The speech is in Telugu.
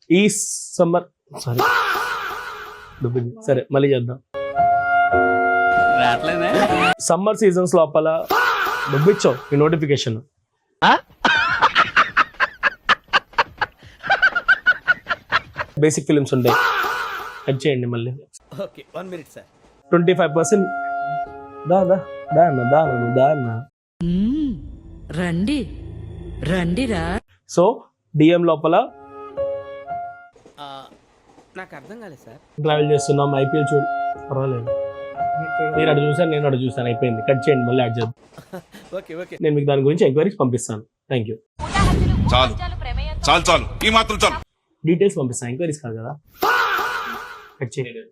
ఈ సమ్మర్ సారీ సరే మళ్ళీ చేద్దాం. సమ్మర్ సీజన్స్ లోపల దుబ్బిచ్చావు ఈ నోటిఫికేషన్. బేసిక్ ఫిలిమ్స్ ఉంటాయి, కట్ చేయండి మళ్ళీ. Okay 1 minute sir. 25% దాన్న రండి రండిరా. సో డిఎం లోపల నాకు అర్థం కాలేదు సార్. ట్రావెల్ చేస్తున్నాం, ఐపీఎల్ చూడు పర్వాలేదు. మీరు అటు చూసాను, నేను అటు చూసాను, అయిపోయింది. కట్ చేయండి మళ్ళీ యాడ్ చేద్దాం. Okay okay. నేను మీకు దాని గురించి ఎంక్వైరీస్ పంపిస్తాను. Thank you. చాలు చాలు చాలు, ఈ మాత్రం చాలు. డీటెయిల్స్ పంపిస్తాను, ఎంక్వైరీస్ కాదు కదా. కట్ చేయండి.